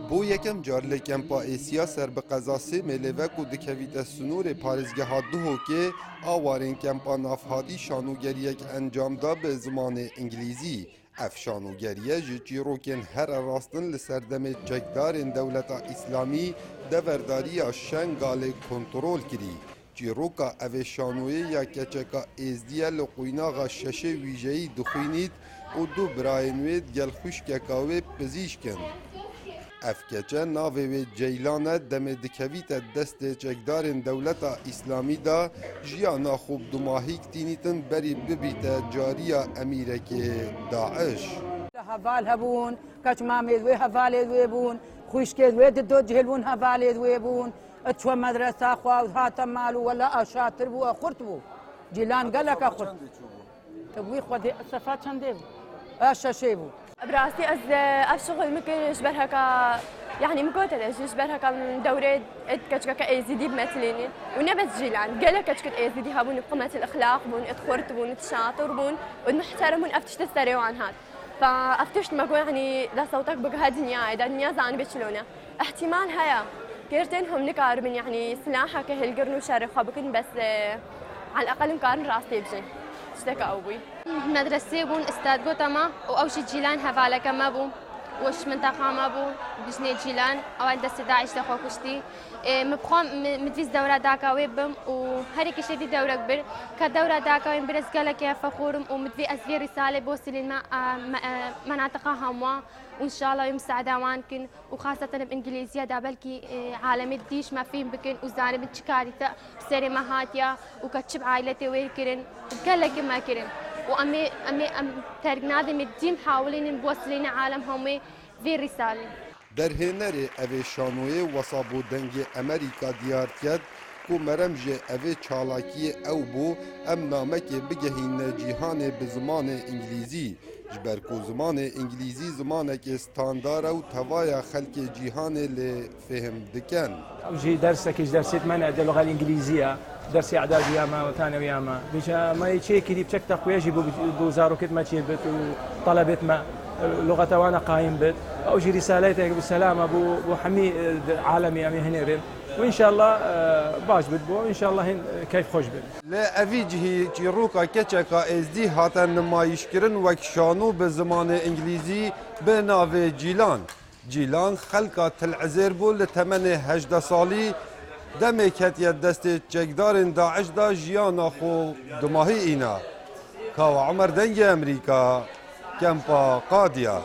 بو یکم جار لکمپا ایسیا سر به قضا سه ملیوک و دکویت سنور پارزگاه دوهو که آوارین کمپا نافهادی شانوگریک انجام دا به زمان انگلیزی اف شانوگریه جی چیروکن هر راستن لسردم چکدارین دولت اسلامی دورداری شنگال کنترول کری چیروکا او شانوی یا کچکا ازدیه لقویناغا شش ویجهی دخوینید و دو براینوید گل خوشککاوی پزیشکن افکچه ناوی و جیلانه دم دکویت دست چکدارین دولت اسلامی دا جیانا خوب دماهی کتینیتن بری ببیت جاریا امیرک داعش هفال هبون کچ مامید و هفال دوی خوش که دوی دو جهلون هفال دوی بون اتشو مدرسه خواهد هاتم مالو ولا اشاتر بو اخورت بو جیلان قلق اخورت تبوي خودي صفات چنده بو اششي بو براسي الشغل ممكن شبرها يعني مقوتة شبرها من دورة كشكا ايزيدي بمثليني ونبت جيلان قال كشكا ايزيدي هابون بقمة الاخلاق بون اتخورت بون اتشاطر بون ونحترم ونفتش تستريو عن هاد فافتشت ما يعني لا صوتك بقى هالدنيا اذا الدنيا زان بتشلونه احتمال هيا كيرتين هم نقاربين يعني سلاحك هالقرن وشارخها بكن بس على الاقل مقارن راسي بجي اشتكى ابوي مدرسة بون استاد قوتما واوشي جيلان هفالك ما بو وش منطقة ما بو بجني جيلان أول دست داعش دخوا كشتي مبخام مدرس دورة داكا ويبم وهريك شدي دورة كبر كدورة داكا وين برز قالك يا فخورم ومدفي أسفي رسالة بوصل الماء مناطقها هموا وإن شاء الله يوم سعادة وانكن وخاصة بإنجليزية دابلكي عالم الديش ما فيهم بكن وزانب الشكاري بسري مهاتيا وكتشب عائلتي ويكرن قالك ما كرن وأمي ترجنادي مديم حاولين نوصلين عالم همي في رسالة. در هنری اوی شانوی وصابو دنگ امریکا دیار کرد کو مرمج اوی چالاکی او بو ام نامک بگهین جیهان به زمان انگلیزی جبر کو زمان انگلیزی زمانک استاندار و توایا خلق جیهان لفهم دکن وجي درسك درسيت منع اللغة الإنجليزية درسي إعداد ياما وثانوي ياما بيجا ما يشي كذي بشكل تقوية يجيبوا بوزارو كت ما تشيل بت وطلبت ما لغة وانا قايم بت أو جي رسالتك بالسلامة بو حمي عالمي أمي هنيرين وإن شاء الله باش بتبو وإن شاء الله هن كيف خوش بت لا أفيجه تيروكا كتشكا إزدي هاتن ما يشكرن وكشانو بزمان إنجليزي بناوي جيلان جیلان خلقا تل عزیر بو لتمن 18 سالی دمک هتیه دست چکدارین داعش دا جیانا خو دماهی اینا کاو عمر دنگ امریکا کمپا قادیا